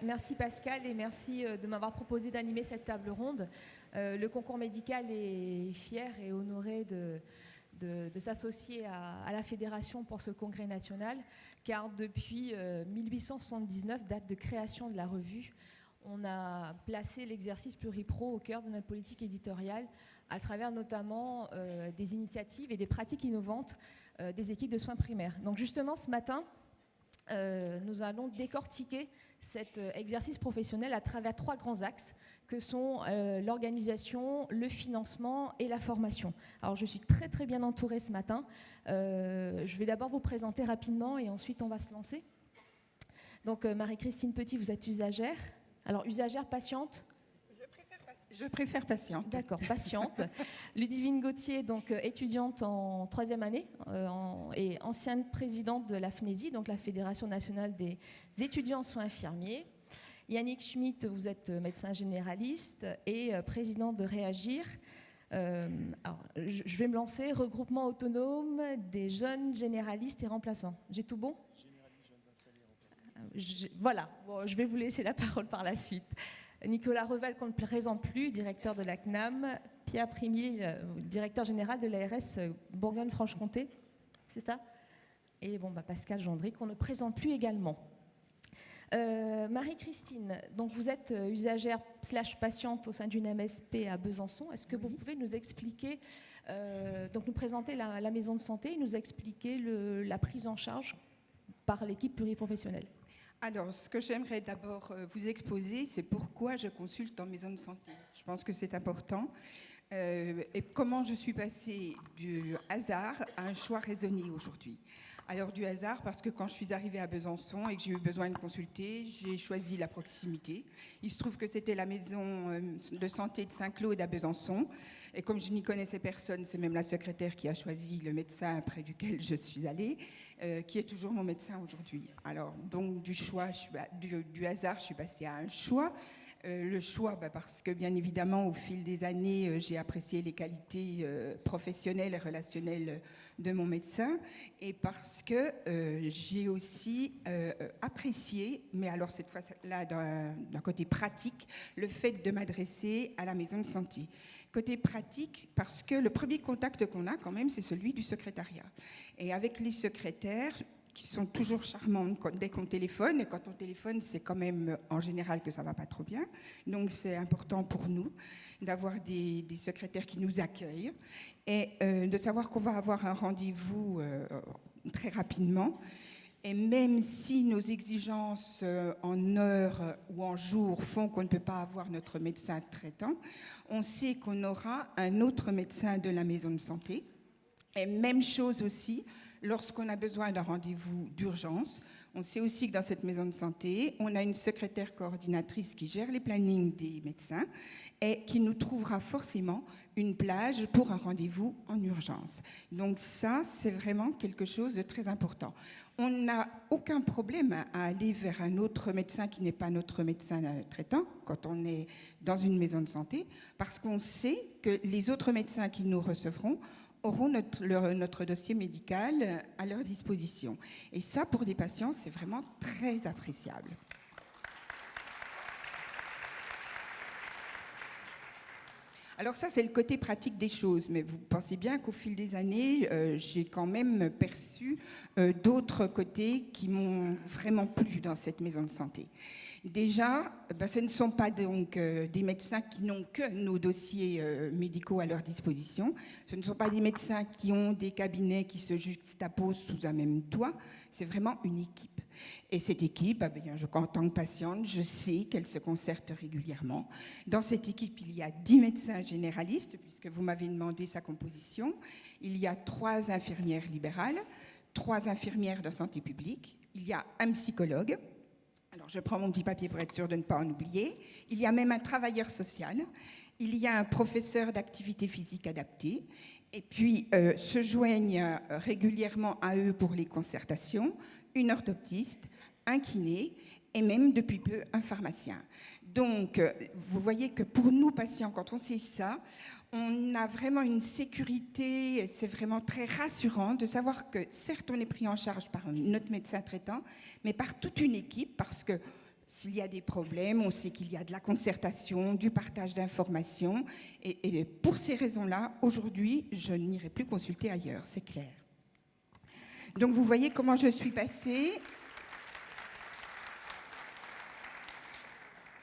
Merci Pascal et merci de m'avoir proposé d'animer cette table ronde. Le concours médical est fier et honoré de s'associer à la Fédération pour ce congrès national, car depuis 1879, date de création de la revue, on a placé l'exercice pluripro au cœur de notre politique éditoriale à travers notamment des initiatives et des pratiques innovantes des équipes de soins primaires. Donc justement ce matin, nous allons décortiquer cet exercice professionnel à travers 3 grands axes que sont l'organisation, le financement et la formation. Alors je suis très bien entourée ce matin. Je vais d'abord vous présenter rapidement et ensuite on va se lancer. Donc Marie-Christine Petit, vous êtes usagère. Alors usagère, patiente? Je préfère patiente. D'accord, patiente. Ludivine Gauthier, donc étudiante en 3e année et ancienne présidente de la FNESI, donc la Fédération nationale des étudiants en soins infirmiers. Yannick Schmitt, vous êtes médecin généraliste et présidente de Réagir. Alors, je vais me lancer. Regroupement autonome des jeunes généralistes et remplaçants. J'ai tout bon? Voilà, bon, je vais vous laisser la parole par la suite. Nicolas Revel, qu'on ne présente plus, directeur de la CNAM. Pierre Primil, directeur général de l'ARS Bourgogne-Franche-Comté. C'est ça? Et bon, Pascal Gendry, qu'on ne présente plus également. Marie-Christine, donc vous êtes usagère / patiente au sein d'une MSP à Besançon. Est-ce que vous pouvez nous expliquer, donc nous présenter la maison de santé et nous expliquer la prise en charge par l'équipe pluriprofessionnelle? Alors, ce que j'aimerais d'abord vous exposer, c'est pourquoi je consulte en maison de santé. Je pense que c'est important. Et comment je suis passée du hasard à un choix raisonné aujourd'hui. Alors, du hasard, parce que quand je suis arrivée à Besançon et que j'ai eu besoin de consulter, j'ai choisi la proximité. Il se trouve que c'était la maison de santé de Saint-Claude à Besançon. Et comme je n'y connaissais personne, c'est même la secrétaire qui a choisi le médecin près duquel je suis allée, qui est toujours mon médecin aujourd'hui. Alors, donc, du hasard, je suis passée à un choix. Le choix, parce que bien évidemment, au fil des années, j'ai apprécié les qualités professionnelles et relationnelles de mon médecin, et parce que j'ai aussi apprécié, mais alors cette fois-là d'un côté pratique, le fait de m'adresser à la maison de santé. Côté pratique, parce que le premier contact qu'on a quand même, c'est celui du secrétariat. Et avec les secrétaires, qui sont toujours charmantes dès qu'on téléphone. Et quand on téléphone, c'est quand même en général que ça ne va pas trop bien. Donc c'est important pour nous d'avoir des secrétaires qui nous accueillent et de savoir qu'on va avoir un rendez-vous très rapidement. Et même si nos exigences en heures ou en jours font qu'on ne peut pas avoir notre médecin traitant, on sait qu'on aura un autre médecin de la maison de santé. Et même chose aussi, lorsqu'on a besoin d'un rendez-vous d'urgence, on sait aussi que dans cette maison de santé, on a une secrétaire coordinatrice qui gère les plannings des médecins et qui nous trouvera forcément une plage pour un rendez-vous en urgence. Donc ça, c'est vraiment quelque chose de très important. On n'a aucun problème à aller vers un autre médecin qui n'est pas notre médecin traitant quand on est dans une maison de santé, parce qu'on sait que les autres médecins qui nous recevront auront notre dossier médical à leur disposition. Et ça, pour des patients, c'est vraiment très appréciable. Alors ça, c'est le côté pratique des choses, mais vous pensez bien qu'au fil des années, j'ai quand même perçu d'autres côtés qui m'ont vraiment plu dans cette maison de santé. Déjà, ce ne sont pas donc des médecins qui n'ont que nos dossiers médicaux à leur disposition. Ce ne sont pas des médecins qui ont des cabinets qui se juxtaposent sous un même toit. C'est vraiment une équipe. Et cette équipe, en tant que patiente, je sais qu'elle se concerte régulièrement. Dans cette équipe, il y a 10 médecins généralistes, puisque vous m'avez demandé sa composition. Il y a 3 infirmières libérales, 3 infirmières de santé publique. Il y a un psychologue. Alors, je prends mon petit papier pour être sûre de ne pas en oublier. Il y a même un travailleur social. Il y a un professeur d'activité physique adaptée. Et puis, se joignent régulièrement à eux pour les concertations, une orthoptiste, un kiné et même depuis peu un pharmacien. Donc, vous voyez que pour nous, patients, quand on sait ça, on a vraiment une sécurité, c'est vraiment très rassurant de savoir que certes, on est pris en charge par notre médecin traitant, mais par toute une équipe, parce que s'il y a des problèmes, on sait qu'il y a de la concertation, du partage d'informations. Et pour ces raisons-là, aujourd'hui, je n'irai plus consulter ailleurs, c'est clair. Donc vous voyez comment je suis passée.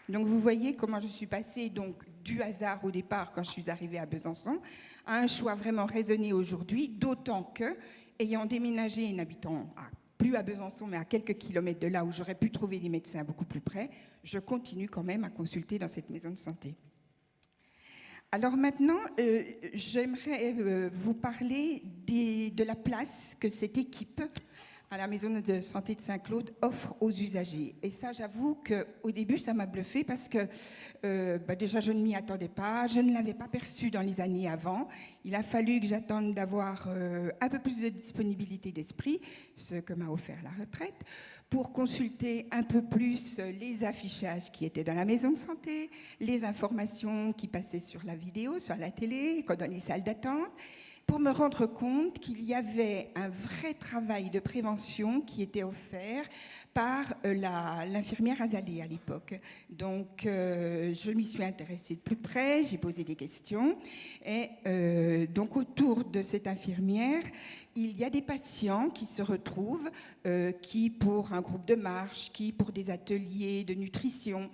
Donc vous voyez comment je suis passée donc, du hasard au départ quand je suis arrivée à Besançon à un choix vraiment raisonné aujourd'hui, d'autant que, ayant déménagé et n'habitant plus à Besançon mais à quelques kilomètres de là où j'aurais pu trouver des médecins beaucoup plus près, je continue quand même à consulter dans cette maison de santé. Alors maintenant, j'aimerais vous parler de la place que cette équipe à la maison de santé de Saint-Claude offre aux usagers. Et ça, j'avoue qu'au début, ça m'a bluffée parce que déjà, je ne m'y attendais pas. Je ne l'avais pas perçu dans les années avant. Il a fallu que j'attende d'avoir un peu plus de disponibilité d'esprit, ce que m'a offert la retraite, pour consulter un peu plus les affichages qui étaient dans la maison de santé, les informations qui passaient sur la vidéo, sur la télé, dans les salles d'attente, pour me rendre compte qu'il y avait un vrai travail de prévention qui était offert par l'infirmière Azalée à l'époque. Donc, je m'y suis intéressée de plus près, j'ai posé des questions. Et donc, autour de cette infirmière, il y a des patients qui se retrouvent, qui pour un groupe de marche, qui pour des ateliers de nutrition.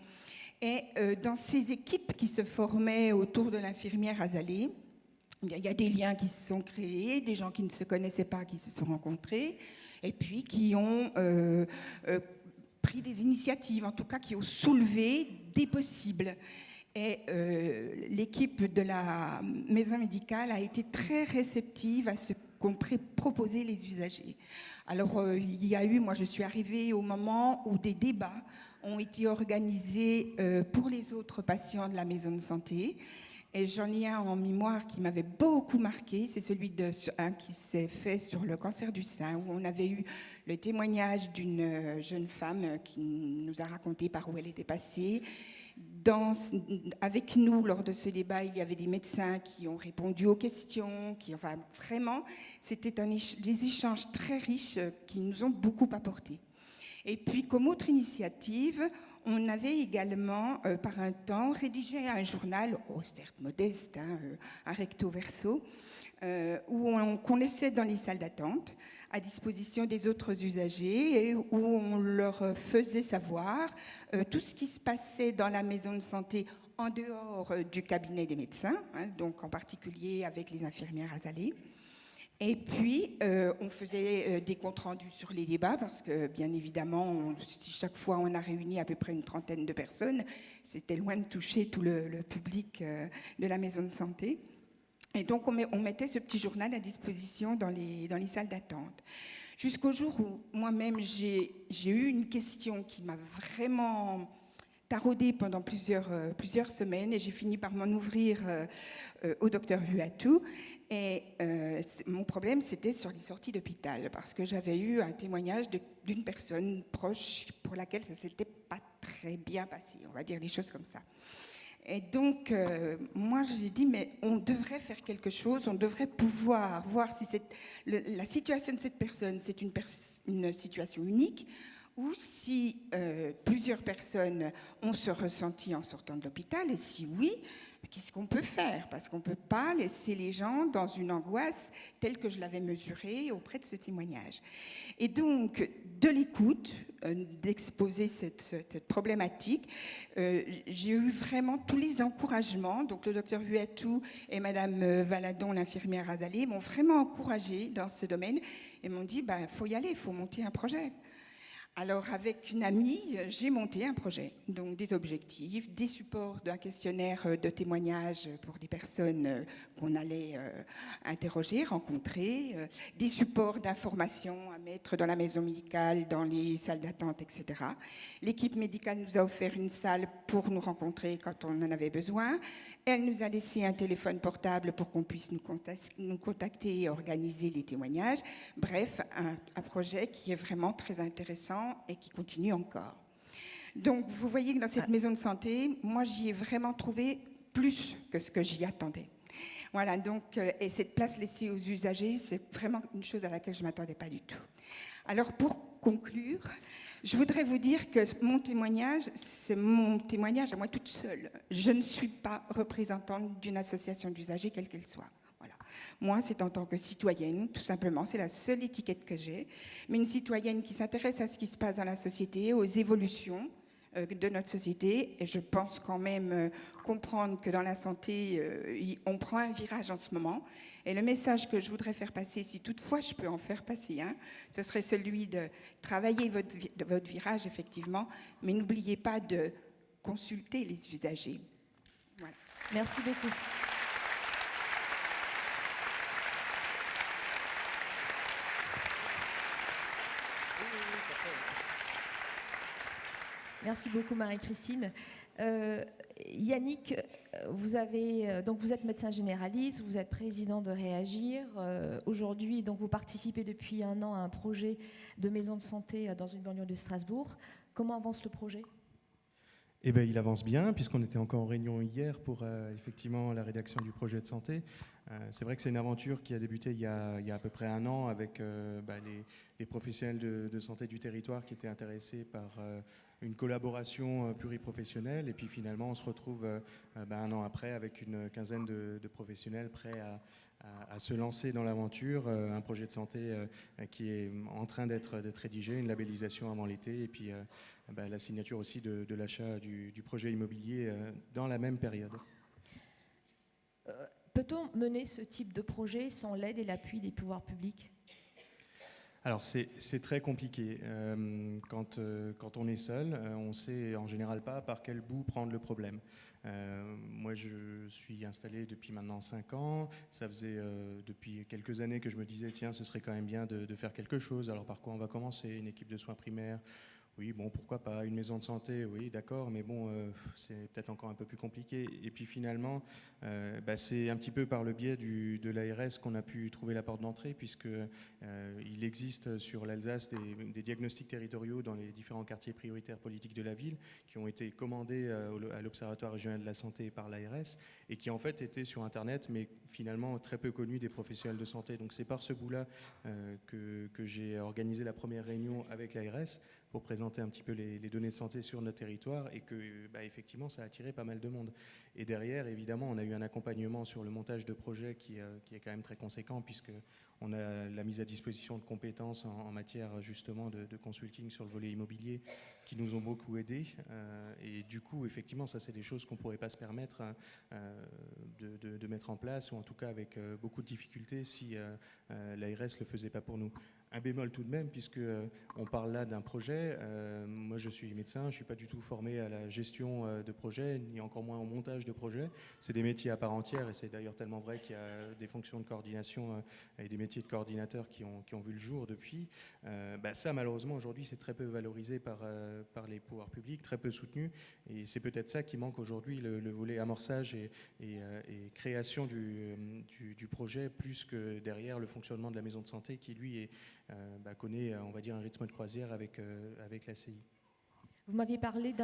Et dans ces équipes qui se formaient autour de l'infirmière Azalée, il y a des liens qui se sont créés, des gens qui ne se connaissaient pas, qui se sont rencontrés, et puis qui ont pris des initiatives, en tout cas qui ont soulevé des possibles. Et l'équipe de la maison médicale a été très réceptive à ce qu'ont proposé les usagers. Alors, il y a eu, moi je suis arrivée au moment où des débats ont été organisés pour les autres patients de la maison de santé. Et j'en ai un en mémoire qui m'avait beaucoup marqué, c'est celui qui s'est fait sur le cancer du sein, où on avait eu le témoignage d'une jeune femme qui nous a raconté par où elle était passée. Avec nous, lors de ce débat, il y avait des médecins qui ont répondu aux questions, vraiment, c'était des échanges très riches qui nous ont beaucoup apporté. Et puis, comme autre initiative, on avait également, par un temps, rédigé un journal, certes modeste, un recto verso, qu'on laissait dans les salles d'attente à disposition des autres usagers et où on leur faisait savoir tout ce qui se passait dans la maison de santé en dehors du cabinet des médecins, donc en particulier avec les infirmières Azalée. Et puis, on faisait des comptes rendus sur les débats parce que, bien évidemment, si chaque fois on a réuni à peu près une trentaine de personnes, c'était loin de toucher tout le public de la maison de santé. Et donc, on mettait ce petit journal à disposition dans les salles d'attente. Jusqu'au jour où moi-même, j'ai eu une question qui m'a vraiment taraudée pendant plusieurs semaines et j'ai fini par m'en ouvrir au docteur Huatou. Et mon problème, c'était sur les sorties d'hôpital parce que j'avais eu un témoignage d'une personne proche pour laquelle ça ne s'était pas très bien passé, on va dire les choses comme ça. Et donc, moi, j'ai dit, mais on devrait faire quelque chose, on devrait pouvoir voir si la situation de cette personne, c'est une situation unique, ou si plusieurs personnes ont ce ressenti en sortant de l'hôpital, et si oui, qu'est-ce qu'on peut faire? Parce qu'on ne peut pas laisser les gens dans une angoisse telle que je l'avais mesurée auprès de ce témoignage. Et donc, de l'écoute, d'exposer cette problématique, j'ai eu vraiment tous les encouragements. Donc, le docteur Huatou et Madame Valadon, l'infirmière Azalée, m'ont vraiment encouragée dans ce domaine et m'ont dit, faut y aller, il faut monter un projet. Alors, avec une amie, j'ai monté un projet, donc des objectifs, des supports d'un questionnaire de témoignage pour des personnes qu'on allait interroger, rencontrer, des supports d'information à mettre dans la maison médicale, dans les salles d'attente, etc. L'équipe médicale nous a offert une salle pour nous rencontrer quand on en avait besoin. Elle nous a laissé un téléphone portable pour qu'on puisse nous contacter et organiser les témoignages. Bref, un projet qui est vraiment très intéressant et qui continue encore. Donc, vous voyez que dans cette maison de santé, moi, j'y ai vraiment trouvé plus que ce que j'y attendais. Voilà, donc, et cette place laissée aux usagers, c'est vraiment une chose à laquelle je ne m'attendais pas du tout. Alors, pour conclure, je voudrais vous dire que mon témoignage, c'est mon témoignage à moi toute seule. Je ne suis pas représentante d'une association d'usagers, quelle qu'elle soit. Voilà. Moi, c'est en tant que citoyenne, tout simplement, c'est la seule étiquette que j'ai, mais une citoyenne qui s'intéresse à ce qui se passe dans la société, aux évolutions de notre société. Et je pense quand même comprendre que dans la santé, on prend un virage en ce moment. Et le message que je voudrais faire passer, si toutefois je peux en faire passer, ce serait celui de travailler votre virage, effectivement, mais n'oubliez pas de consulter les usagers. Voilà. Merci beaucoup. Merci beaucoup Marie-Christine. Yannick, vous êtes médecin généraliste, vous êtes président de Réagir. Aujourd'hui, donc, vous participez depuis 1 an à un projet de maison de santé dans une banlieue de Strasbourg. Comment avance le projet ? Eh bien, il avance bien, puisqu'on était encore en réunion hier pour effectivement la rédaction du projet de santé. C'est vrai que c'est une aventure qui a débuté il y a à peu près 1 an avec les professionnels de santé du territoire qui étaient intéressés par une collaboration pluriprofessionnelle. Et puis finalement, on se retrouve 1 an après avec une quinzaine de professionnels prêts à se lancer dans l'aventure, un projet de santé qui est en train d'être rédigé, une labellisation avant l'été, et puis la signature aussi de l'achat du projet immobilier dans la même période. Peut-on mener ce type de projet sans l'aide et l'appui des pouvoirs publics ? Alors c'est très compliqué. Quand on est seul, on ne sait en général pas par quel bout prendre le problème. Moi je suis installé depuis maintenant 5 ans. Ça faisait depuis quelques années que je me disais tiens, ce serait quand même bien de faire quelque chose. Alors par quoi on va commencer ? Une équipe de soins primaires ? Oui, bon, pourquoi pas une maison de santé, oui, d'accord, mais bon, c'est peut-être encore un peu plus compliqué. Et puis finalement, c'est un petit peu par le biais de l'ARS qu'on a pu trouver la porte d'entrée, puisqu'il existe sur l'Alsace des diagnostics territoriaux dans les différents quartiers prioritaires politiques de la ville, qui ont été commandés à l'Observatoire régional de la santé par l'ARS, et qui en fait étaient sur Internet, mais finalement très peu connus des professionnels de santé. Donc c'est par ce bout-là que j'ai organisé la première réunion avec l'ARS, pour présenter un petit peu les données de santé sur notre territoire, et que effectivement ça a attiré pas mal de monde. Et derrière, évidemment, on a eu un accompagnement sur le montage de projet qui est quand même très conséquent, puisqu'on a la mise à disposition de compétences en matière justement de consulting sur le volet immobilier qui nous ont beaucoup aidés. Et du coup, effectivement, ça c'est des choses qu'on ne pourrait pas se permettre de mettre en place, ou en tout cas avec beaucoup de difficultés si l'ARS ne le faisait pas pour nous. Un bémol tout de même, puisqu'on parle là d'un projet. Moi, je suis médecin, je ne suis pas du tout formé à la gestion de projet, ni encore moins au montage de projet. C'est des métiers à part entière, et c'est d'ailleurs tellement vrai qu'il y a des fonctions de coordination et des métiers de coordinateurs qui ont vu le jour depuis. Ça, malheureusement, aujourd'hui, c'est très peu valorisé par les pouvoirs publics, très peu soutenu. Et c'est peut-être ça qui manque aujourd'hui, le volet amorçage et création du projet, plus que derrière le fonctionnement de la maison de santé qui, lui, connaît, on va dire, un rythme de croisière avec la CI. Vous m'aviez parlé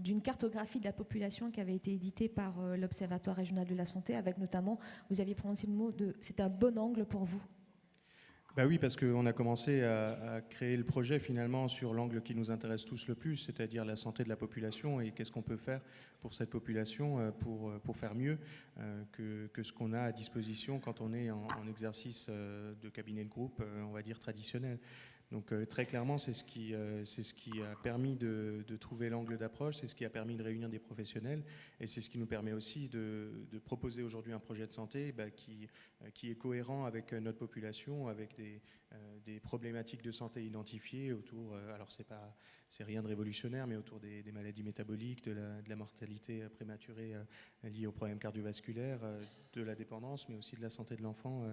d'une cartographie de la population qui avait été éditée par l'Observatoire régional de la santé, avec notamment, vous aviez prononcé le mot c'est un bon angle pour vous. Oui, parce qu'on a commencé à créer le projet finalement sur l'angle qui nous intéresse tous le plus, c'est-à-dire la santé de la population, et qu'est-ce qu'on peut faire pour cette population pour faire mieux que ce qu'on a à disposition quand on est en exercice de cabinet de groupe, on va dire traditionnel. Donc très clairement, c'est ce qui a permis de trouver l'angle d'approche, c'est ce qui a permis de réunir des professionnels, et c'est ce qui nous permet aussi de proposer aujourd'hui un projet de santé qui est cohérent avec notre population, avec des problématiques de santé identifiées autour, alors c'est rien de révolutionnaire, mais autour des maladies métaboliques, de la mortalité prématurée liée aux problèmes cardiovasculaires, de la dépendance, mais aussi de la santé de l'enfant,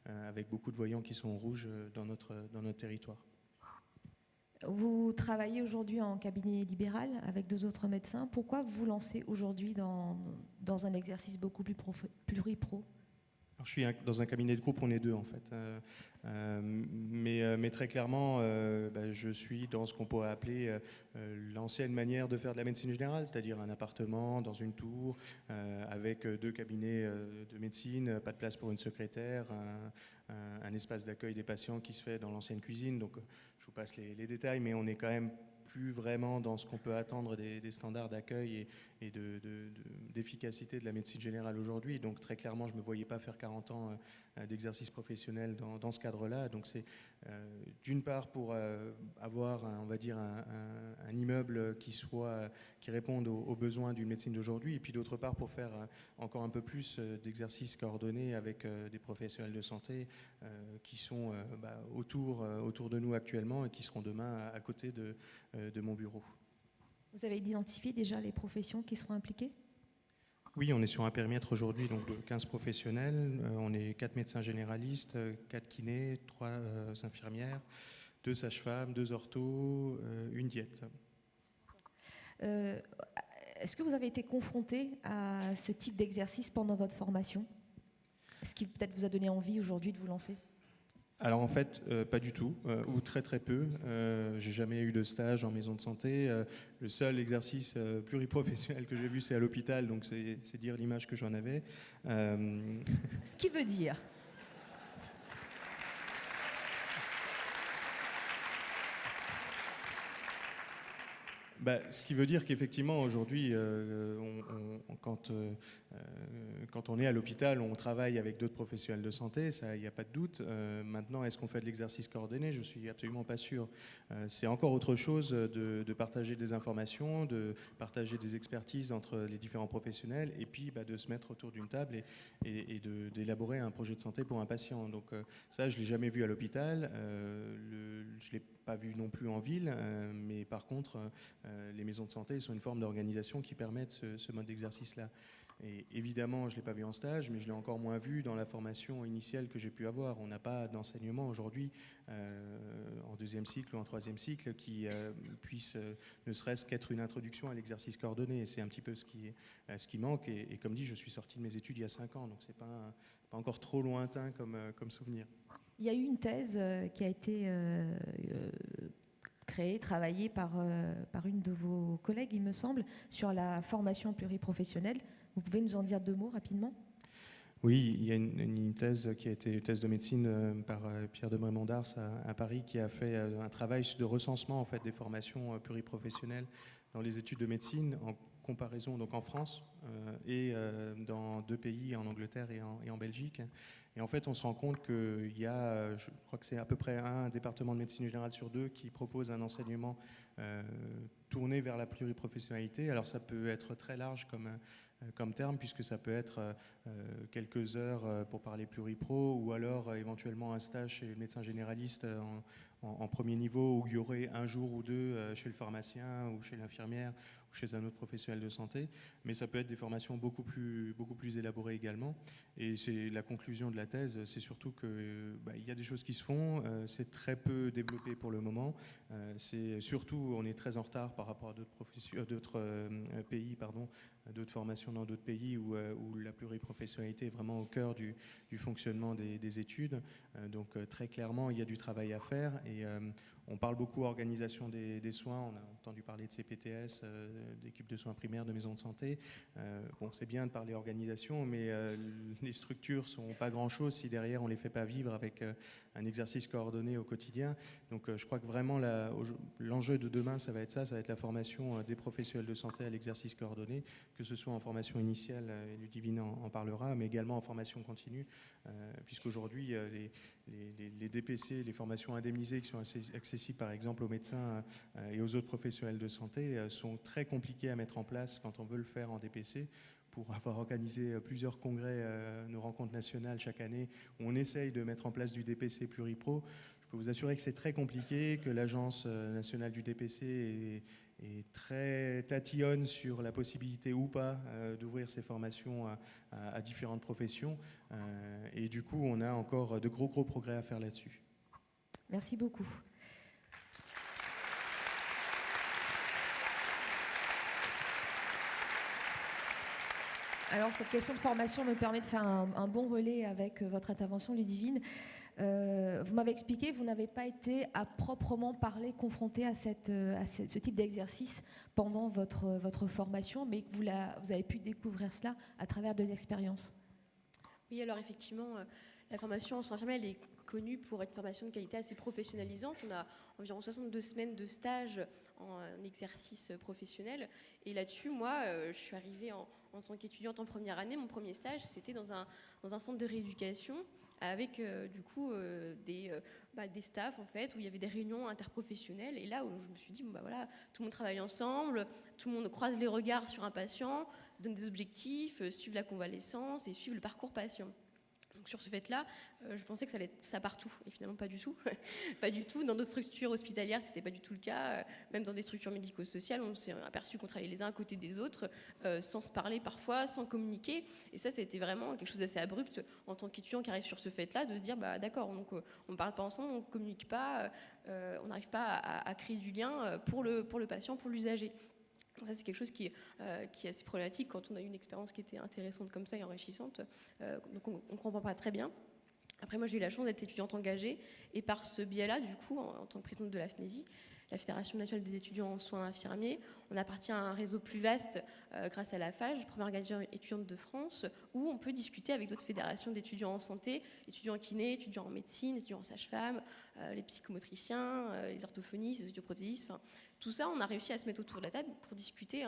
avec beaucoup de voyants qui sont rouges dans notre territoire. Vous travaillez aujourd'hui en cabinet libéral avec 2 autres médecins. Pourquoi vous lancez aujourd'hui dans un exercice beaucoup plus pluripro ? Alors, je suis dans un cabinet de groupe, on est 2 en fait. Mais très clairement, je suis dans ce qu'on pourrait appeler l'ancienne manière de faire de la médecine générale, c'est-à-dire un appartement dans une tour avec 2 cabinets de médecine, pas de place pour une secrétaire, un espace d'accueil des patients qui se fait dans l'ancienne cuisine. Donc je vous passe les détails, mais on est quand même plus vraiment dans ce qu'on peut attendre des standards d'accueil et d'efficacité de la médecine générale aujourd'hui. Donc très clairement, je ne me voyais pas faire 40 ans d'exercice professionnel dans ce cadre-là. Donc c'est d'une part pour avoir, on va dire, un immeuble qui réponde aux besoins d'une médecine d'aujourd'hui, et puis d'autre part pour faire encore un peu plus d'exercices coordonnés avec des professionnels de santé qui sont autour de nous actuellement et qui seront demain à côté de mon bureau. Vous avez identifié déjà les professions qui seront impliquées ? Oui, on est sur un périmètre aujourd'hui donc de 15 professionnels. On est 4 médecins généralistes, 4 kinés, 3 infirmières, 2 sages-femmes, 2 orthos, une diète. Est-ce que vous avez été confronté à ce type d'exercice pendant votre formation ? Est-ce qui peut-être vous a donné envie aujourd'hui de vous lancer ? Alors en fait, pas du tout, ou très très peu. J'ai jamais eu de stage en maison de santé. Le seul exercice pluriprofessionnel que j'ai vu, c'est à l'hôpital, donc c'est dire l'image que j'en avais. Ce qui veut dire ? Ce qui veut dire qu'effectivement, aujourd'hui, quand on est à l'hôpital, on travaille avec d'autres professionnels de santé, ça, il n'y a pas de doute. Maintenant, est-ce qu'on fait de l'exercice coordonné ? Je ne suis absolument pas sûr. C'est encore autre chose de partager des informations, de partager des expertises entre les différents professionnels, et puis de se mettre autour d'une table et d'élaborer un projet de santé pour un patient. Donc ça, je ne l'ai jamais vu à l'hôpital. Je ne l'ai pas vu non plus en ville, mais par contre, les maisons de santé sont une forme d'organisation qui permettent ce mode d'exercice-là. Et évidemment, je ne l'ai pas vu en stage, mais je l'ai encore moins vu dans la formation initiale que j'ai pu avoir. On n'a pas d'enseignement aujourd'hui en 2e cycle ou en 3e cycle qui puisse ne serait-ce qu'être une introduction à l'exercice coordonné. Et c'est un petit peu ce qui manque. Et comme dit, je suis sorti de mes études il y a 5 ans, donc ce n'est pas encore trop lointain comme souvenir. Il y a eu une thèse qui a été créée, travaillée par une de vos collègues, il me semble, sur la formation pluriprofessionnelle. Vous pouvez nous en dire 2 mots rapidement ? Oui, il y a une thèse qui a été une thèse de médecine par Pierre de Brémond-d'Ars à Paris, qui a fait un travail de recensement en fait, des formations pluriprofessionnelles dans les études de médecine, en comparaison donc en France et dans 2 pays, en Angleterre et en Belgique. Et en fait, on se rend compte qu'il y a, je crois que c'est à peu près un département de médecine générale sur 2 qui propose un enseignement tourné vers la pluriprofessionnalité. Alors ça peut être très large comme terme, puisque ça peut être quelques heures pour parler pluripro, ou alors éventuellement un stage chez le médecin généraliste en premier niveau, où il y aurait un jour ou 2 chez le pharmacien ou chez l'infirmière ou chez un autre professionnel de santé. Mais ça peut être des formations beaucoup plus élaborées également. Et c'est la conclusion de la thèse, c'est surtout qu'il y a des choses qui se font, c'est très peu développé pour le moment. C'est surtout, on est très en retard par rapport à d'autres pays, d'autres formations dans d'autres pays où la pluriprofessionnalité est vraiment au cœur du fonctionnement des études. Donc très clairement, il y a du travail à faire. Et on parle beaucoup organisation des soins. On a entendu parler de CPTS, d'équipes de soins primaires, de maisons de santé. C'est bien de parler organisation, mais les structures ne sont pas grand-chose si derrière on ne les fait pas vivre avec un exercice coordonné au quotidien. Donc je crois que vraiment l'enjeu de demain, ça va être la formation des professionnels de santé à l'exercice coordonné, que ce soit en formation initiale, et Ludivine en parlera, mais également en formation continue, puisqu'aujourd'hui les DPC, les formations indemnisées qui sont accessibles par exemple aux médecins et aux autres professionnels de santé sont très compliquées à mettre en place quand on veut le faire en DPC. Pour avoir organisé plusieurs congrès, nos rencontres nationales chaque année, où on essaye de mettre en place du DPC pluripro. Je peux vous assurer que c'est très compliqué, que l'Agence nationale du DPC est très tatillonne sur la possibilité ou pas d'ouvrir ces formations à différentes professions. Et du coup, on a encore de gros progrès à faire là-dessus. Merci beaucoup. Alors, cette question de formation me permet de faire un bon relais avec votre intervention, Ludivine. Vous m'avez expliqué, vous n'avez pas été à proprement parler confronté à ce type d'exercice pendant votre formation, mais que vous avez pu découvrir cela à travers des expériences. Oui, alors effectivement, la formation en soins infirmiers, elle est connue pour être une formation de qualité assez professionnalisante. On a environ 62 semaines de stage en exercice professionnel. Et là-dessus, moi, je suis arrivée en tant qu'étudiante en première année. Mon premier stage, c'était dans un centre de rééducation avec des staffs en fait, où il y avait des réunions interprofessionnelles. Et là où je me suis dit, voilà, tout le monde travaille ensemble, tout le monde croise les regards sur un patient, se donne des objectifs, suivre la convalescence et suivre le parcours patient. Donc sur ce fait-là, je pensais que ça allait être ça partout, et finalement pas du tout. Pas du tout. Dans d'autres structures hospitalières, c'était pas du tout le cas. Même dans des structures médico-sociales, on s'est aperçu qu'on travaillait les uns à côté des autres, sans se parler parfois, sans communiquer. Et ça a été vraiment quelque chose d'assez abrupt en tant qu'étudiant qui arrive sur ce fait-là, de se dire, d'accord, donc on ne parle pas ensemble, on ne communique pas, on n'arrive pas à créer du lien pour le patient, pour l'usager. Donc ça, c'est quelque chose qui est assez problématique quand on a eu une expérience qui était intéressante comme ça et enrichissante. Donc on ne comprend pas très bien. Après, moi, j'ai eu la chance d'être étudiante engagée. Et par ce biais-là, du coup, en tant que présidente de la FNESI, la Fédération nationale des étudiants en soins infirmiers, on appartient à un réseau plus vaste grâce à la FAGE, première organisation étudiante de France, où on peut discuter avec d'autres fédérations d'étudiants en santé, étudiants en kiné, étudiants en médecine, étudiants en sage-femme, les psychomotriciens, les orthophonistes, les audioprothésistes, enfin, tout ça, on a réussi à se mettre autour de la table pour discuter,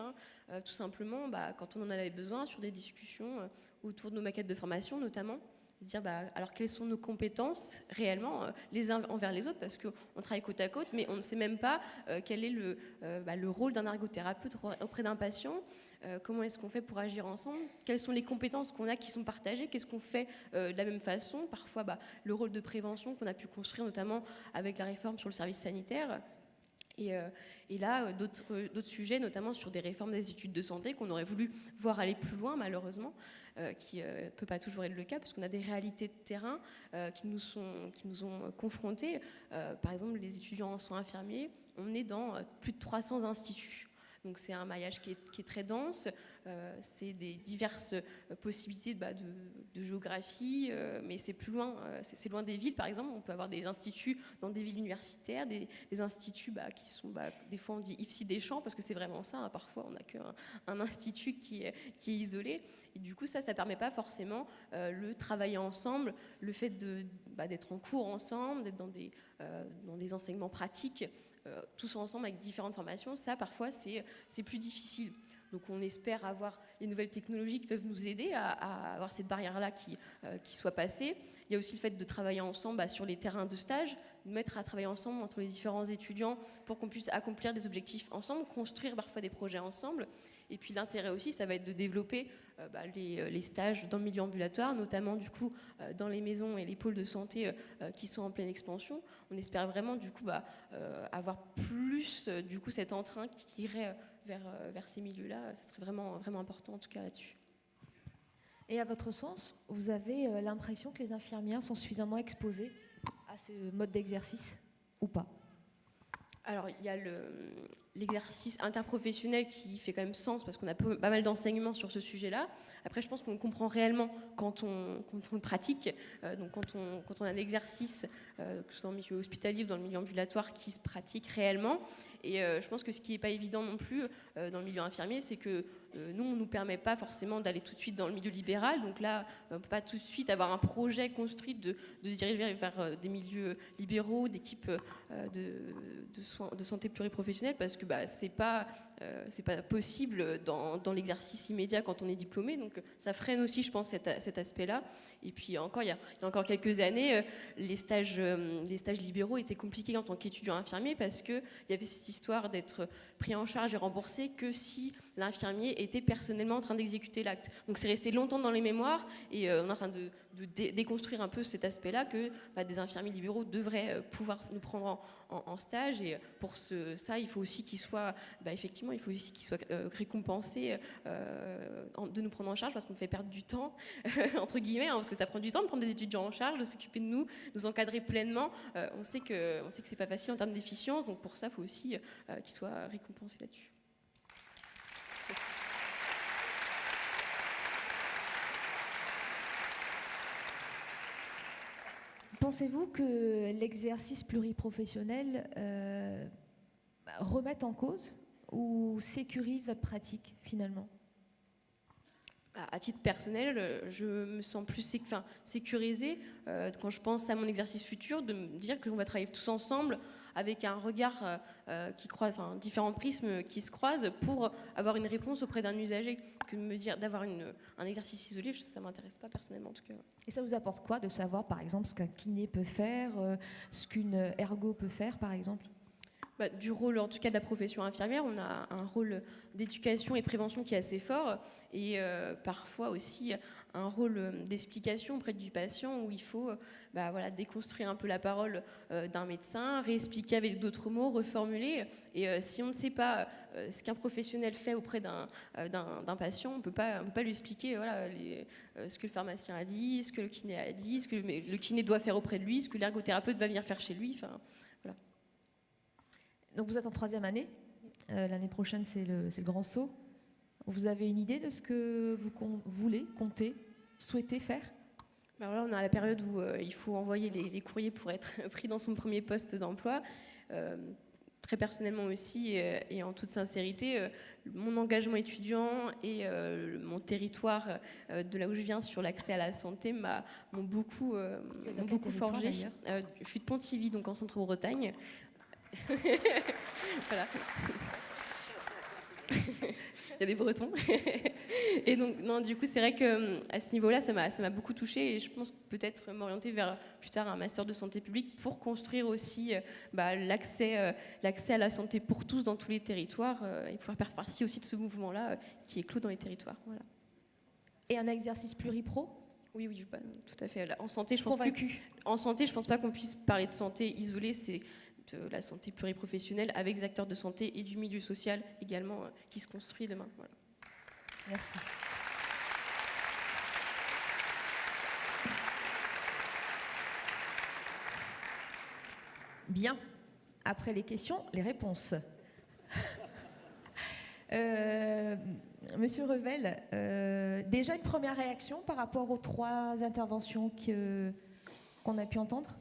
tout simplement, quand on en avait besoin, sur des discussions autour de nos maquettes de formation, notamment. Se dire, alors quelles sont nos compétences réellement les uns envers les autres, parce qu'on travaille côte à côte, mais on ne sait même pas quel est le rôle d'un ergothérapeute auprès d'un patient, comment est-ce qu'on fait pour agir ensemble, quelles sont les compétences qu'on a qui sont partagées, qu'est-ce qu'on fait de la même façon, parfois le rôle de prévention qu'on a pu construire notamment avec la réforme sur le service sanitaire. Et là, d'autres sujets, notamment sur des réformes des études de santé qu'on aurait voulu voir aller plus loin, malheureusement, qui ne peut pas toujours être le cas, parce qu'on a des réalités de terrain qui nous ont confrontés. Par exemple, les étudiants en soins infirmiers, on est dans plus de 300 instituts. Donc c'est un maillage qui est très dense, c'est des diverses possibilités de géographie, mais c'est plus loin, c'est loin des villes par exemple. On peut avoir des instituts dans des villes universitaires, des instituts qui sont, des fois on dit IFSI des champs, parce que c'est vraiment ça, parfois on n'a qu'un institut qui est isolé. Et du coup ça permet pas forcément le travailler ensemble, le fait d'être en cours ensemble, d'être dans des enseignements pratiques, tous ensemble avec différentes formations, ça parfois c'est plus difficile. Donc on espère avoir les nouvelles technologies qui peuvent nous aider à avoir cette barrière-là qui soit passée. Il y a aussi le fait de travailler ensemble sur les terrains de stage, de mettre à travailler ensemble entre les différents étudiants pour qu'on puisse accomplir des objectifs ensemble, construire parfois des projets ensemble. Et puis l'intérêt aussi, ça va être de développer les stages dans le milieu ambulatoire, notamment du coup dans les maisons et les pôles de santé qui sont en pleine expansion. On espère vraiment du coup avoir plus du coup cet entrain qui irait vers ces milieux-là. Ça serait vraiment, vraiment important en tout cas là-dessus. Et à votre sens, vous avez l'impression que les infirmières sont suffisamment exposées à ce mode d'exercice ou pas ? Alors, il y a l'exercice interprofessionnel qui fait quand même sens parce qu'on a pas mal d'enseignements sur ce sujet-là. Après, je pense qu'on le comprend réellement quand on le pratique. Donc, quand on a un exercice, que ce soit dans le milieu hospitalier ou dans le milieu ambulatoire, qui se pratique réellement. Et je pense que ce qui n'est pas évident non plus dans le milieu infirmier, c'est que nous, on ne nous permet pas forcément d'aller tout de suite dans le milieu libéral. Donc là, on ne peut pas tout de suite avoir un projet construit de se diriger vers des milieux libéraux, d'équipes de santé pluriprofessionnelle, parce que c'est pas possible dans l'exercice immédiat quand on est diplômé. Donc ça freine aussi, je pense, cet aspect-là. Et puis il y a encore quelques années, les stages libéraux étaient compliqués en tant qu'étudiant infirmier parce qu'il y avait cette histoire d'être pris en charge et remboursé que si l'infirmier était personnellement en train d'exécuter l'acte. Donc c'est resté longtemps dans les mémoires et on est en train de déconstruire un peu cet aspect-là que des infirmiers libéraux devraient pouvoir nous prendre en stage. Et pour ça, il faut aussi qu'ils soient récompensés de nous prendre en charge parce qu'on fait perdre du temps, entre guillemets, parce que ça prend du temps de prendre des étudiants en charge, de s'occuper de nous, de nous encadrer pleinement. On sait que c'est pas facile en termes d'efficience, donc pour ça, il faut aussi qu'ils soient récompensés là-dessus. Pensez-vous que l'exercice pluriprofessionnel remette en cause ou sécurise votre pratique finalement? À titre personnel, je me sens plus sécurisée quand je pense à mon exercice futur, de me dire que l'on va travailler tous ensemble avec un regard qui croise, différents prismes qui se croisent pour avoir une réponse auprès d'un usager, que de me dire d'avoir un exercice isolé, ça ne m'intéresse pas personnellement en tout cas. Et ça vous apporte quoi de savoir par exemple ce qu'un kiné peut faire, ce qu'une ergo peut faire par exemple? Du rôle, en tout cas de la profession infirmière, on a un rôle d'éducation et de prévention qui est assez fort et parfois aussi un rôle d'explication auprès du patient où il faut déconstruire un peu la parole d'un médecin, réexpliquer avec d'autres mots, reformuler. Et si on ne sait pas ce qu'un professionnel fait auprès d'un patient, on ne peut pas lui expliquer ce que le pharmacien a dit, ce que le kiné a dit, ce que le kiné doit faire auprès de lui, ce que l'ergothérapeute va venir faire chez lui. Donc vous êtes en 3e année, l'année prochaine c'est le grand saut. Vous avez une idée de ce que vous voulez, comptez, souhaitez faire? On est à la période où il faut envoyer les courriers pour être pris dans son premier poste d'emploi. Très personnellement aussi, et en toute sincérité, mon engagement étudiant et mon territoire de là où je viens sur l'accès à la santé m'ont beaucoup forgé. Je suis de Pontivy, donc en Centre-Bretagne. Voilà. Il y a des Bretons. Et donc, non, du coup, c'est vrai qu'à ce niveau-là, ça m'a beaucoup touchée et je pense peut-être m'orienter vers plus tard un master de santé publique pour construire aussi l'accès à la santé pour tous dans tous les territoires et pouvoir faire partie aussi de ce mouvement-là qui est clos dans les territoires. Voilà. Et un exercice pluripro? Oui, tout à fait. En santé, je pense pas qu'on puisse parler de santé isolée. C'est de la santé pluriprofessionnelle avec des acteurs de santé et du milieu social également qui se construit demain. Voilà. Merci. Bien. Après les questions, les réponses. Monsieur Revel, déjà une première réaction par rapport aux 3 interventions qu'on a pu entendre?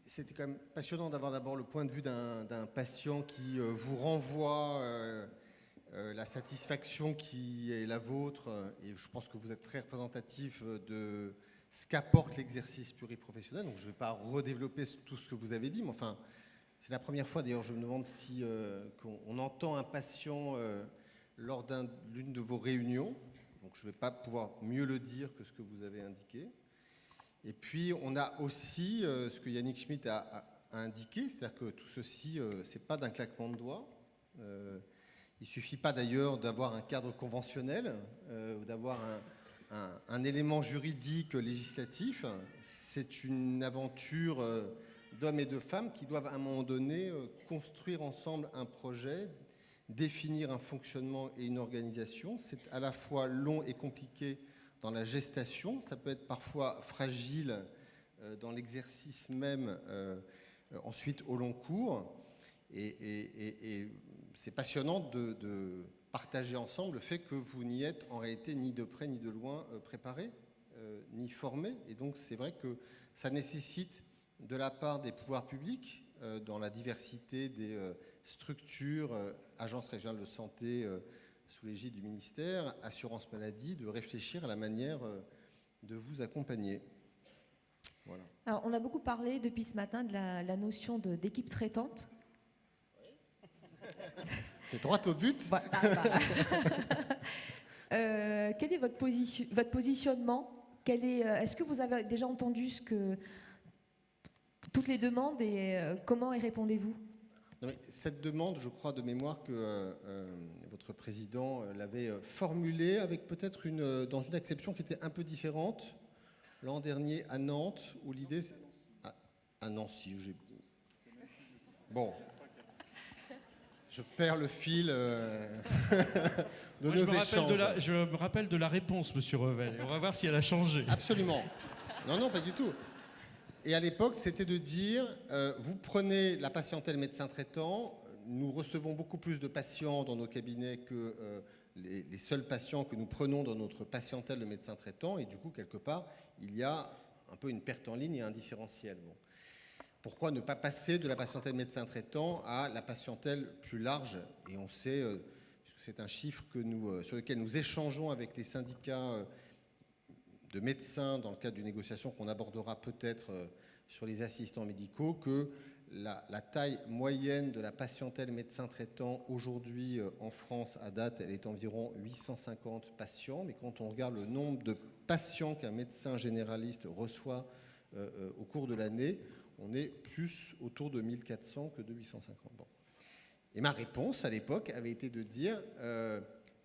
C'était quand même passionnant d'avoir d'abord le point de vue d'un patient qui vous renvoie la satisfaction qui est la vôtre. Et je pense que vous êtes très représentatif de ce qu'apporte l'exercice pluriprofessionnel. Donc je ne vais pas redévelopper tout ce que vous avez dit, mais enfin, c'est la première fois, d'ailleurs, je me demande si on entend un patient lors d'une de vos réunions. Donc je ne vais pas pouvoir mieux le dire que ce que vous avez indiqué. Et puis, on a aussi ce que Yannick Schmitt a indiqué, c'est-à-dire que tout ceci, ce n'est pas d'un claquement de doigts. Il ne suffit pas d'ailleurs d'avoir un cadre conventionnel, d'avoir un élément juridique législatif. C'est une aventure d'hommes et de femmes qui doivent à un moment donné construire ensemble un projet, définir un fonctionnement et une organisation. C'est à la fois long et compliqué dans la gestation, ça peut être parfois fragile dans l'exercice même, ensuite au long cours. Et c'est passionnant de partager ensemble le fait que vous n'y êtes en réalité ni de près ni de loin préparés, ni formés. Et donc c'est vrai que ça nécessite de la part des pouvoirs publics, dans la diversité des structures, agences régionales de santé, sous l'égide du ministère, assurance maladie, de réfléchir à la manière de vous accompagner. Voilà. Alors, on a beaucoup parlé depuis ce matin de la notion d'équipe traitante. C'est droit au but. Quel est votre positionnement? Est-ce que vous avez déjà entendu toutes les demandes et comment y répondez-vous? Non, mais cette demande, je crois de mémoire que votre président l'avait formulée avec peut-être dans une acception qui était un peu différente l'an dernier à Nantes, où l'idée... À Nancy, bon, je perds le fil de nos échanges. Je me rappelle de la réponse, monsieur Revel, et on va voir si elle a changé. Absolument. Non, pas du tout. Et à l'époque, c'était de dire, vous prenez la patientèle médecin traitant, nous recevons beaucoup plus de patients dans nos cabinets que les seuls patients que nous prenons dans notre patientèle de médecins traitants, et du coup, quelque part, il y a un peu une perte en ligne et un différentiel. Bon. Pourquoi ne pas passer de la patientèle médecin traitant à la patientèle plus large? Et on sait, puisque c'est un chiffre sur lequel nous échangeons avec les syndicats de médecins dans le cadre d'une négociation qu'on abordera peut-être sur les assistants médicaux, que la taille moyenne de la patientèle médecin traitant aujourd'hui en France à date, elle est environ 850 patients, mais quand on regarde le nombre de patients qu'un médecin généraliste reçoit au cours de l'année, on est plus autour de 1400 que de 850. Bon. Et ma réponse à l'époque avait été de dire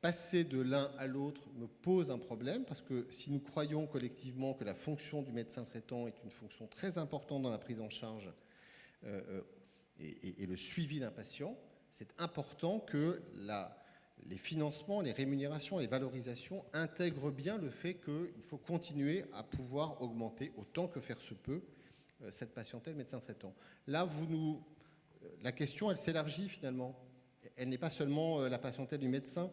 passer de l'un à l'autre me pose un problème, parce que si nous croyons collectivement que la fonction du médecin traitant est une fonction très importante dans la prise en charge et le suivi d'un patient, c'est important que les financements, les rémunérations, les valorisations intègrent bien le fait qu'il faut continuer à pouvoir augmenter autant que faire se peut cette patientèle médecin traitant. Là, la question, elle s'élargit finalement. Elle n'est pas seulement la patientèle du médecin.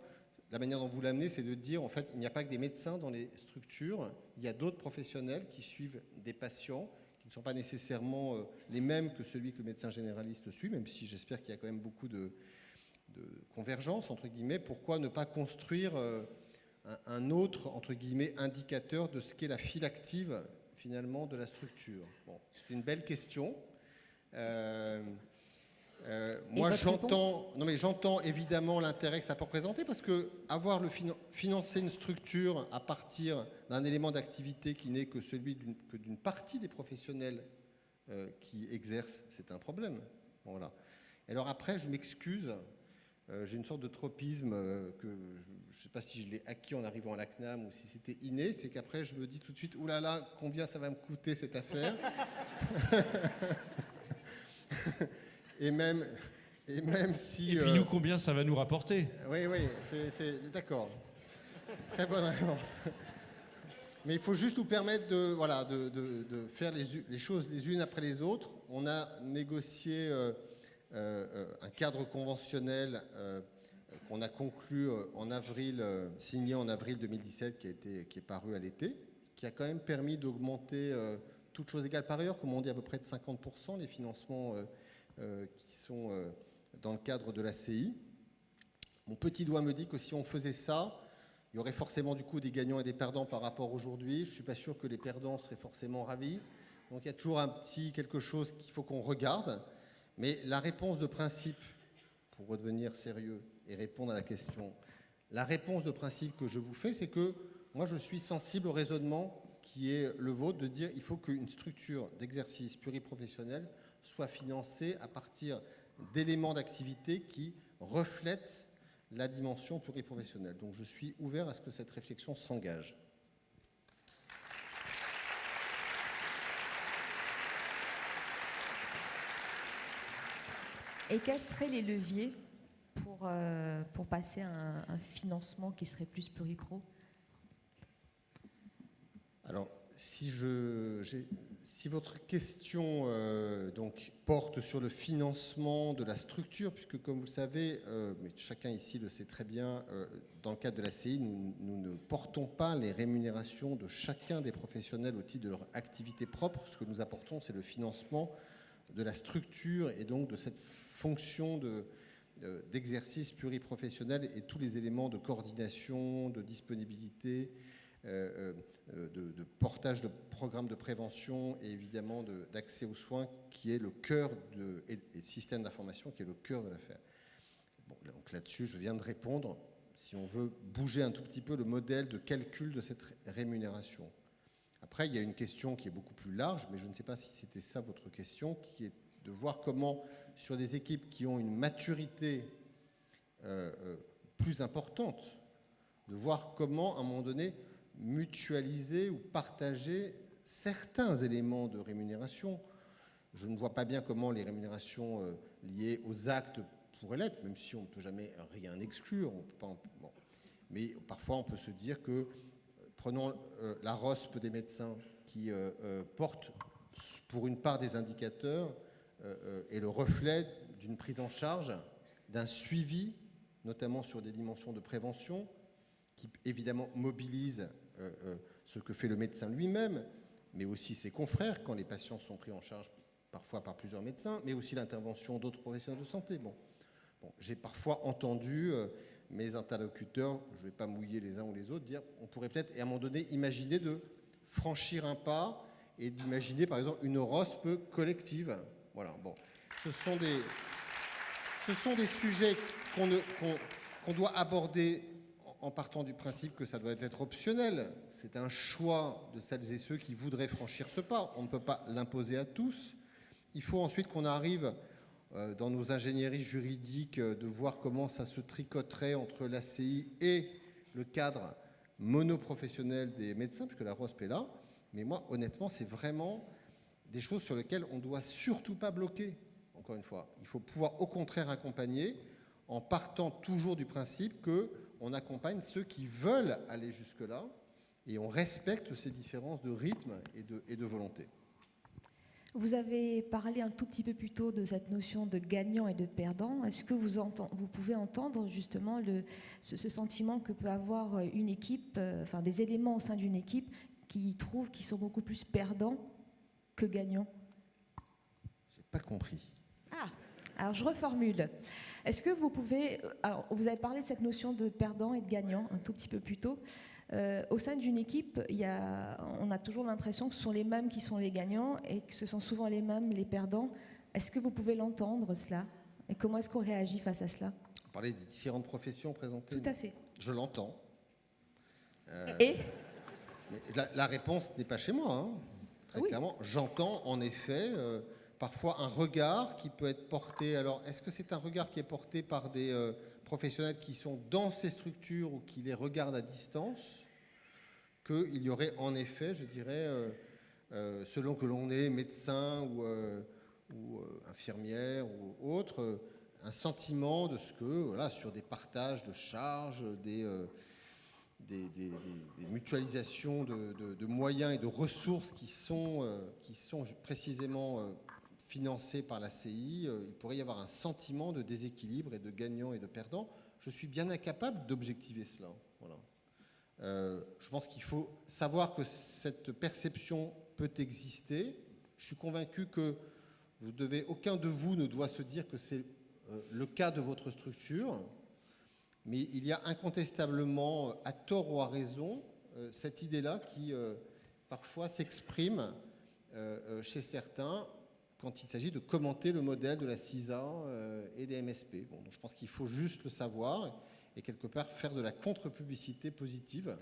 La manière dont vous l'amenez, c'est de dire, en fait, il n'y a pas que des médecins dans les structures, il y a d'autres professionnels qui suivent des patients qui ne sont pas nécessairement les mêmes que celui que le médecin généraliste suit, même si j'espère qu'il y a quand même beaucoup de convergence, entre guillemets. Pourquoi ne pas construire un autre, entre guillemets, indicateur de ce qu'est la file active, finalement, de la structure? Bon, c'est une belle question. Moi, j'entends évidemment l'intérêt que ça peut représenter, parce que financer une structure à partir d'un élément d'activité qui n'est que celui d'une partie des professionnels qui exercent, c'est un problème. Voilà. Alors après, je m'excuse, j'ai une sorte de tropisme que je ne sais pas si je l'ai acquis en arrivant à la CNAM ou si c'était inné, c'est qu'après je me dis tout de suite, oulala, combien ça va me coûter cette affaire? Et même si... Et puis nous, combien ça va nous rapporter? Oui, c'est d'accord. Très bonne réponse. Mais il faut juste nous permettre de faire les choses les unes après les autres. On a négocié un cadre conventionnel qu'on a conclu signé en avril 2017, qui est paru à l'été, qui a quand même permis d'augmenter, toutes choses égales par ailleurs, comme on dit, à peu près de 50% les financements qui sont dans le cadre de la CI. Mon petit doigt me dit que si on faisait ça, il y aurait forcément du coup des gagnants et des perdants par rapport à aujourd'hui. Je ne suis pas sûr que les perdants seraient forcément ravis. Donc il y a toujours un petit quelque chose qu'il faut qu'on regarde. Mais la réponse de principe, pour redevenir sérieux et répondre à la question, la réponse de principe que je vous fais, c'est que moi je suis sensible au raisonnement qui est le vôtre, de dire qu'il faut qu'une structure d'exercice pluriprofessionnel soit financée à partir d'éléments d'activité qui reflètent la dimension pluriprofessionnelle. Donc je suis ouvert à ce que cette réflexion s'engage. Et quels seraient les leviers pour passer à un financement qui serait plus pluripro? Alors, si votre question donc, porte sur le financement de la structure, puisque comme vous le savez, mais chacun ici le sait très bien, dans le cadre de la CI, nous ne portons pas les rémunérations de chacun des professionnels au titre de leur activité propre. Ce que nous apportons, c'est le financement de la structure et donc de cette fonction d'exercice pluriprofessionnel et tous les éléments de coordination, de disponibilité, de portage de programmes de prévention et évidemment d'accès aux soins, qui est le cœur et le système d'information qui est le cœur de l'affaire. Bon, donc là-dessus, je viens de répondre. Si on veut bouger un tout petit peu le modèle de calcul de cette rémunération. Après, il y a une question qui est beaucoup plus large, mais je ne sais pas si c'était ça votre question, qui est de voir comment, sur des équipes qui ont une maturité plus importante, de voir comment, à un moment donné, mutualiser ou partager certains éléments de rémunération. Je ne vois pas bien comment les rémunérations liées aux actes pourraient l'être, même si on ne peut jamais rien exclure. On peut pas, bon. Mais parfois, on peut se dire que, prenons la ROSP des médecins, qui porte pour une part des indicateurs et le reflet d'une prise en charge, d'un suivi, notamment sur des dimensions de prévention, qui évidemment mobilisent ce que fait le médecin lui-même, mais aussi ses confrères quand les patients sont pris en charge parfois par plusieurs médecins, mais aussi l'intervention d'autres professionnels de santé. Bon, j'ai parfois entendu mes interlocuteurs, je ne vais pas mouiller les uns ou les autres, dire on pourrait peut-être, et à un moment donné, imaginer de franchir un pas et d'imaginer, par exemple, une ROSP collective. Voilà, bon. Ce sont des sujets qu'on doit aborder en partant du principe que ça doit être optionnel. C'est un choix de celles et ceux qui voudraient franchir ce pas. On ne peut pas l'imposer à tous. Il faut ensuite qu'on arrive dans nos ingénieries juridiques de voir comment ça se tricoterait entre l'ACI et le cadre monoprofessionnel des médecins, puisque la ROSP est là. Mais moi, honnêtement, c'est vraiment des choses sur lesquelles on ne doit surtout pas bloquer. Encore une fois, il faut pouvoir au contraire accompagner en partant toujours du principe qu'on accompagne ceux qui veulent aller jusque-là et on respecte ces différences de rythme et de volonté. Vous avez parlé un tout petit peu plus tôt de cette notion de gagnant et de perdant. Est-ce que vous pouvez entendre justement ce sentiment que peut avoir une équipe, enfin des éléments au sein d'une équipe qui trouvent qu'ils sont beaucoup plus perdants que gagnants? Je n'ai pas compris. Ah, alors je reformule. Est-ce que vous pouvez... Alors, vous avez parlé de cette notion de perdant et de gagnant un tout petit peu plus tôt. Au sein d'une équipe, on a toujours l'impression que ce sont les mêmes qui sont les gagnants et que ce sont souvent les mêmes les perdants. Est-ce que vous pouvez l'entendre, cela? Et comment est-ce qu'on réagit face à cela? Vous parlez des différentes professions présentées. Tout à fait. Je l'entends. Et mais la réponse n'est pas chez moi, hein. Très clairement. J'entends en effet parfois un regard qui peut être porté. Alors, est-ce que c'est un regard qui est porté par des professionnels qui sont dans ces structures ou qui les regardent à distance, qu'il y aurait en effet, je dirais, selon que l'on est médecin ou infirmière ou autre, un sentiment de ce que, voilà, sur des partages de charges, des mutualisations de moyens et de ressources qui sont précisément financées par la CI, il pourrait y avoir un sentiment de déséquilibre et de gagnant et de perdant. Je suis bien incapable d'objectiver cela. Voilà. Je pense qu'il faut savoir que cette perception peut exister. Je suis convaincu que aucun de vous ne doit se dire que c'est le cas de votre structure. Mais il y a incontestablement, à tort ou à raison, cette idée-là qui parfois s'exprime chez certains quand il s'agit de commenter le modèle de la CISA et des MSP. Bon, donc je pense qu'il faut juste le savoir et quelque part faire de la contre-publicité positive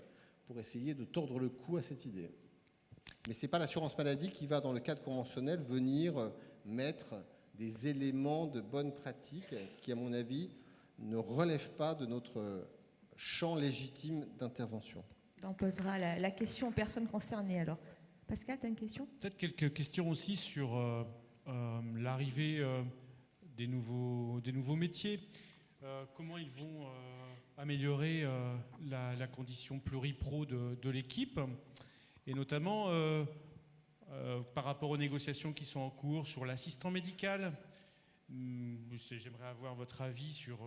pour essayer de tordre le cou à cette idée. Mais ce n'est pas l'assurance maladie qui va, dans le cadre conventionnel, venir mettre des éléments de bonne pratique qui, à mon avis, ne relève pas de notre champ légitime d'intervention. on posera la question aux personnes concernées alors. Pascal, tu as une question? Peut-être quelques questions aussi sur l'arrivée des nouveaux métiers. Comment ils vont améliorer la condition pluripro de l'équipe, et notamment par rapport aux négociations qui sont en cours sur l'assistant médical. J'aimerais avoir votre avis sur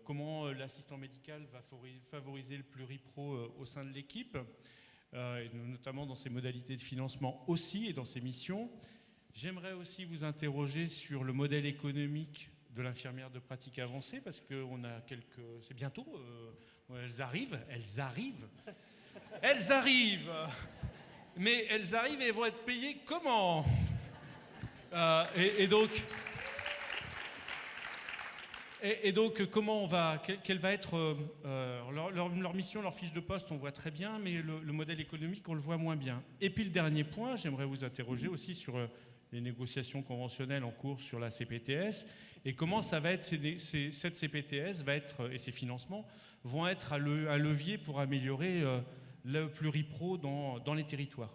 comment l'assistant médical va favoriser le pluripro au sein de l'équipe, et notamment dans ses modalités de financement aussi et dans ses missions. J'aimerais aussi vous interroger sur le modèle économique de l'infirmière de pratique avancée, parce qu'on a c'est bientôt, elles arrivent, mais elles arrivent et elles vont être payées comment? Et donc, comment quelle va être leur mission, leur fiche de poste, on voit très bien, mais le modèle économique, on le voit moins bien. Et puis le dernier point, j'aimerais vous interroger aussi sur les négociations conventionnelles en cours sur la CPTS, et comment ça va être, cette CPTS va être, et ses financements vont être un levier pour améliorer le pluripro dans les territoires.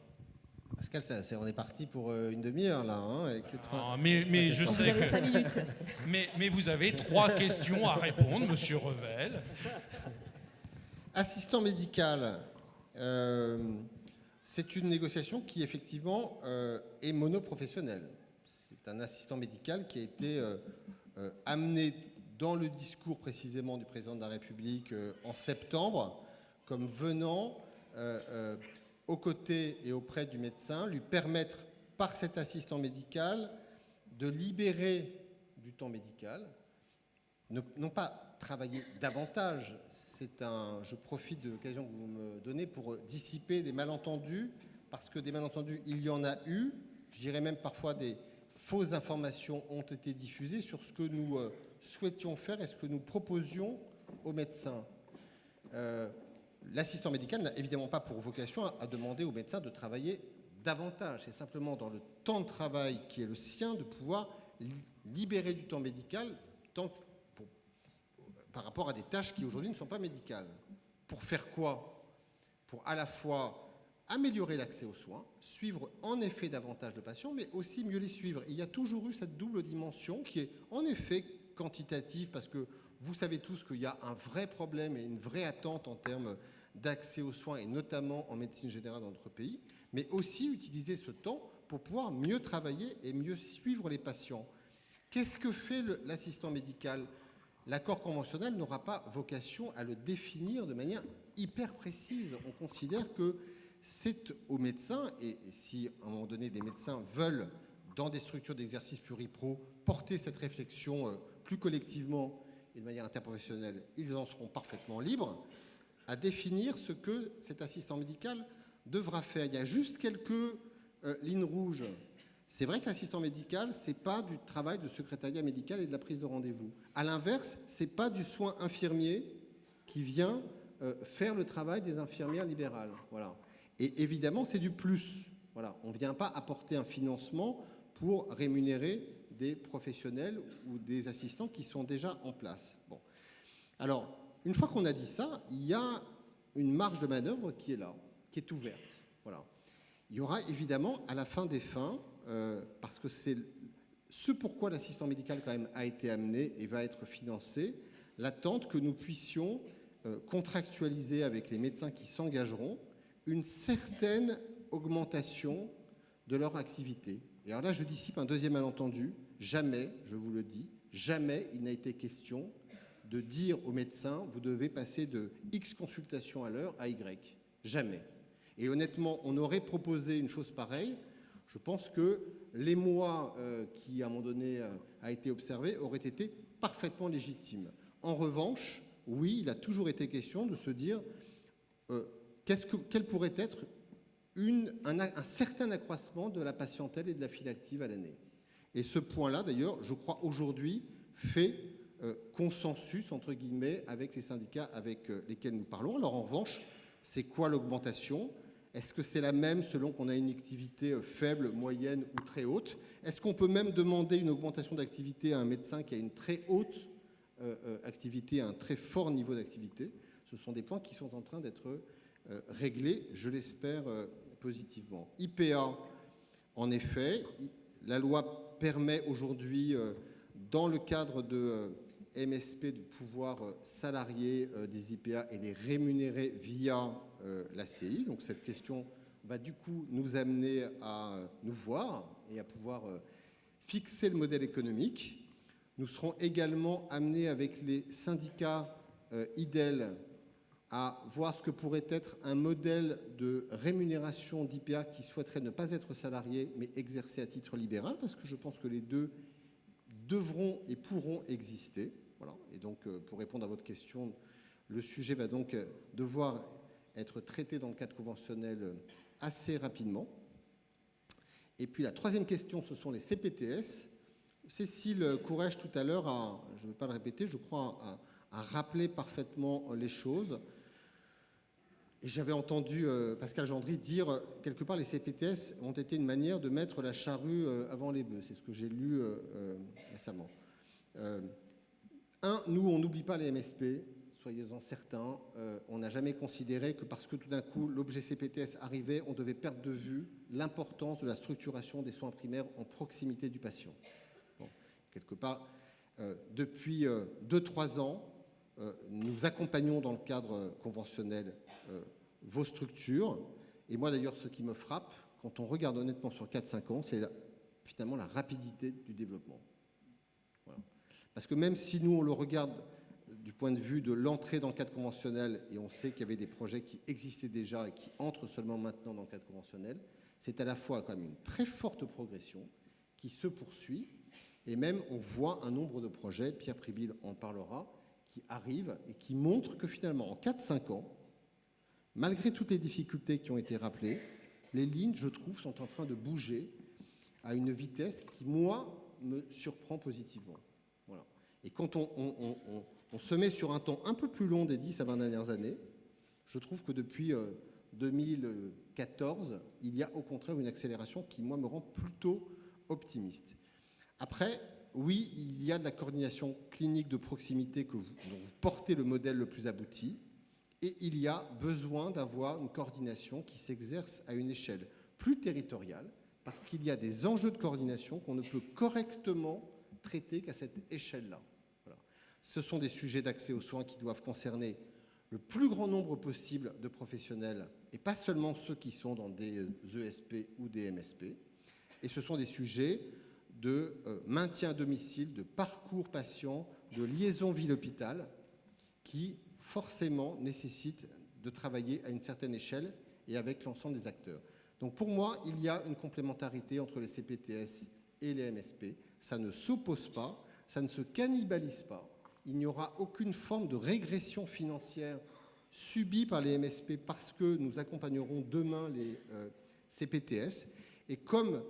Pascal, on est parti pour une demi-heure là. Hein, avec mais je sais vous avez 5 minutes. Mais vous avez 3 questions à répondre, monsieur Revel. Assistant médical, c'est une négociation qui effectivement est monoprofessionnelle. C'est un assistant médical qui a été amené dans le discours précisément du président de la République en septembre, comme venant aux côtés et auprès du médecin, lui permettre par cet assistant médical de libérer du temps médical, non pas travailler davantage, je profite de l'occasion que vous me donnez pour dissiper des malentendus, parce que des malentendus, il y en a eu, je dirais même parfois des fausses informations ont été diffusées sur ce que nous souhaitions faire et ce que nous proposions aux médecins. L'assistant médical n'a évidemment pas pour vocation à demander aux médecins de travailler davantage. C'est simplement dans le temps de travail qui est le sien de pouvoir libérer du temps médical par rapport à des tâches qui aujourd'hui ne sont pas médicales. Pour faire quoi? Pour à la fois améliorer l'accès aux soins, suivre en effet davantage de patients, mais aussi mieux les suivre. Il y a toujours eu cette double dimension qui est en effet quantitative, parce que vous savez tous qu'il y a un vrai problème et une vraie attente en termes d'accès aux soins, et notamment en médecine générale dans notre pays, mais aussi utiliser ce temps pour pouvoir mieux travailler et mieux suivre les patients. Qu'est-ce que fait l'assistant médical? L'accord conventionnel n'aura pas vocation à le définir de manière hyper précise. On considère que c'est aux médecins, et si à un moment donné des médecins veulent, dans des structures d'exercice pluripro, porter cette réflexion plus collectivement et de manière interprofessionnelle, ils en seront parfaitement libres, à définir ce que cet assistant médical devra faire. Il y a juste quelques lignes rouges. C'est vrai que l'assistant médical, ce n'est pas du travail de secrétariat médical et de la prise de rendez-vous. À l'inverse, ce n'est pas du soin infirmier qui vient faire le travail des infirmières libérales. Voilà. Et évidemment, c'est du plus. Voilà. On ne vient pas apporter un financement pour rémunérer des professionnels ou des assistants qui sont déjà en place. Bon. Alors, une fois qu'on a dit ça, il y a une marge de manœuvre qui est là, qui est ouverte. Voilà. Il y aura évidemment, à la fin des fins, parce que c'est ce pourquoi l'assistant médical quand même a été amené et va être financé, l'attente que nous puissions contractualiser avec les médecins qui s'engageront une certaine augmentation de leur activité. Et alors là, je dissipe un deuxième malentendu. Jamais, je vous le dis, jamais il n'a été question de dire aux médecins, vous devez passer de X consultations à l'heure à Y. Jamais. Et honnêtement, on aurait proposé une chose pareille. Je pense que les mois qui, à un moment donné, a été observé auraient été parfaitement légitimes. En revanche, oui, il a toujours été question de se dire quel pourrait être un certain accroissement de la patientèle et de la file active à l'année. Et ce point-là, d'ailleurs, je crois aujourd'hui, fait consensus, entre guillemets, avec les syndicats avec lesquels nous parlons. Alors en revanche, c'est quoi l'augmentation ? Est-ce que c'est la même selon qu'on a une activité faible, moyenne ou très haute? Est-ce qu'on peut même demander une augmentation d'activité à un médecin qui a une très haute activité, un très fort niveau d'activité? Ce sont des points qui sont en train d'être réglés, je l'espère, positivement. IPA, en effet, la loi permet aujourd'hui, dans le cadre de MSP, de pouvoir salarier des IPA et les rémunérer via la CI. Donc cette question va du coup nous amener à nous voir et à pouvoir fixer le modèle économique. Nous serons également amenés avec les syndicats IDEL à voir ce que pourrait être un modèle de rémunération d'IPA qui souhaiterait ne pas être salarié mais exercer à titre libéral, parce que je pense que les deux devront et pourront exister. Voilà. Et donc, pour répondre à votre question, le sujet va donc devoir être traité dans le cadre conventionnel assez rapidement. Et puis la troisième question, ce sont les CPTS. Cécile Courrèges, tout à l'heure, je ne vais pas le répéter, je crois, a rappelé parfaitement les choses. Et j'avais entendu Pascal Gendry dire, quelque part, les CPTS ont été une manière de mettre la charrue avant les bœufs. C'est ce que j'ai lu récemment. Nous, on n'oublie pas les MSP, soyez-en certains. On n'a jamais considéré que parce que tout d'un coup, l'objet CPTS arrivait, on devait perdre de vue l'importance de la structuration des soins primaires en proximité du patient. Bon, quelque part, depuis 2-3 ans, nous accompagnons dans le cadre conventionnel vos structures. Et moi, d'ailleurs, ce qui me frappe, quand on regarde honnêtement sur 4-5 ans, c'est finalement la rapidité du développement. Voilà. Parce que même si nous, on le regarde du point de vue de l'entrée dans le cadre conventionnel, et on sait qu'il y avait des projets qui existaient déjà et qui entrent seulement maintenant dans le cadre conventionnel, c'est à la fois quand même une très forte progression qui se poursuit, et même on voit un nombre de projets, Pierre Pribil en parlera, qui arrivent et qui montrent que finalement, en 4-5 ans, malgré toutes les difficultés qui ont été rappelées, les lignes, je trouve, sont en train de bouger à une vitesse qui, moi, me surprend positivement. Voilà. Et quand on se met sur un temps un peu plus long des 10 à 20 dernières années, je trouve que depuis 2014, il y a au contraire une accélération qui, moi, me rend plutôt optimiste. Après, oui, il y a de la coordination clinique de proximité dont vous portez le modèle le plus abouti, et il y a besoin d'avoir une coordination qui s'exerce à une échelle plus territoriale, parce qu'il y a des enjeux de coordination qu'on ne peut correctement traiter qu'à cette échelle-là. Voilà. Ce sont des sujets d'accès aux soins qui doivent concerner le plus grand nombre possible de professionnels, et pas seulement ceux qui sont dans des ESP ou des MSP. Et ce sont des sujets de maintien à domicile, de parcours patient, de liaison ville-hôpital, qui forcément nécessitent de travailler à une certaine échelle et avec l'ensemble des acteurs. Donc pour moi, il y a une complémentarité entre les CPTS et les MSP. Ça ne s'oppose pas, ça ne se cannibalise pas. Il n'y aura aucune forme de régression financière subie par les MSP parce que nous accompagnerons demain les CPTS. Et comme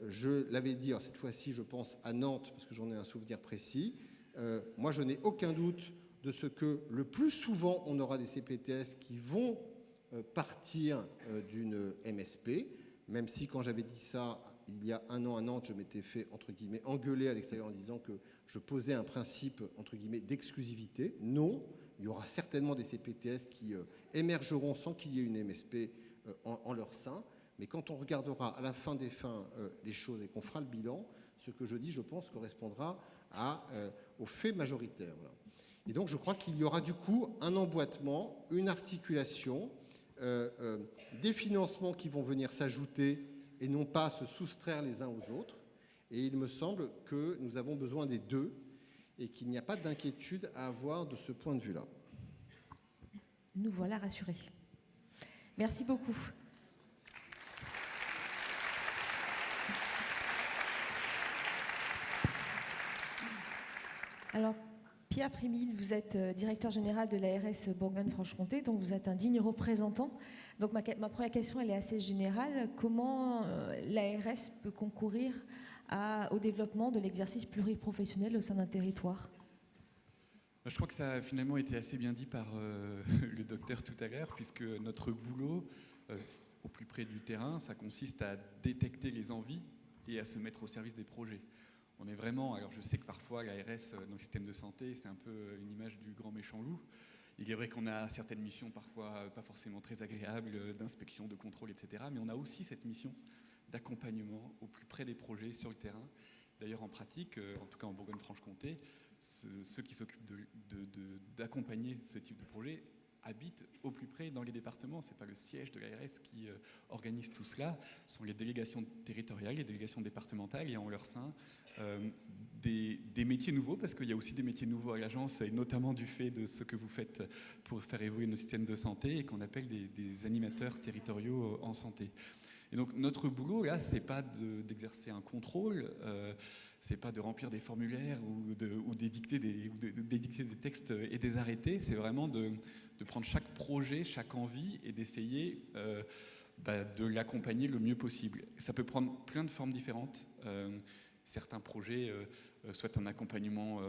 je l'avais dit, alors cette fois-ci je pense à Nantes parce que j'en ai un souvenir précis, moi je n'ai aucun doute de ce que le plus souvent on aura des CPTS qui vont partir d'une MSP, même si quand j'avais dit ça il y a un an à Nantes, je m'étais fait entre guillemets engueuler à l'extérieur en disant que je posais un principe entre guillemets d'exclusivité. Non, il y aura certainement des CPTS qui émergeront sans qu'il y ait une MSP en leur sein, mais quand on regardera à la fin des fins les choses et qu'on fera le bilan, ce que je dis, je pense, correspondra aux faits majoritaires. Voilà. Et donc je crois qu'il y aura du coup un emboîtement, une articulation, des financements qui vont venir s'ajouter et non pas se soustraire les uns aux autres. Et il me semble que nous avons besoin des deux et qu'il n'y a pas d'inquiétude à avoir de ce point de vue-là. Nous voilà rassurés. Merci beaucoup. Alors, Pierre Pribil, vous êtes directeur général de l'ARS Bourgogne-Franche-Comté, donc vous êtes un digne représentant. Donc ma première question, elle est assez générale. Comment l'ARS peut concourir au développement de l'exercice pluriprofessionnel au sein d'un territoire ? Je crois que ça a finalement été assez bien dit par le docteur tout à l'heure, puisque notre boulot, au plus près du terrain, ça consiste à détecter les envies et à se mettre au service des projets. On est vraiment, alors je sais que parfois l'ARS dans le système de santé, c'est un peu une image du grand méchant loup. Il est vrai qu'on a certaines missions parfois pas forcément très agréables, d'inspection, de contrôle, etc. Mais on a aussi cette mission d'accompagnement au plus près des projets sur le terrain. D'ailleurs en pratique, en tout cas en Bourgogne-Franche-Comté, ceux qui s'occupent d'accompagner ce type de projet habitent au plus près dans les départements. Ce n'est pas le siège de l'ARS qui organise tout cela, ce sont les délégations territoriales, les délégations départementales et en leur sein des métiers nouveaux, parce qu'il y a aussi des métiers nouveaux à l'agence, et notamment du fait de ce que vous faites pour faire évoluer nos systèmes de santé et qu'on appelle des animateurs territoriaux en santé. Et donc notre boulot, là, ce n'est pas d'exercer un contrôle, c'est pas de remplir des formulaires ou d'édicter des textes et des arrêtés, c'est vraiment de prendre chaque projet, chaque envie et d'essayer de l'accompagner le mieux possible. Ça peut prendre plein de formes différentes. Certains projets souhaitent un accompagnement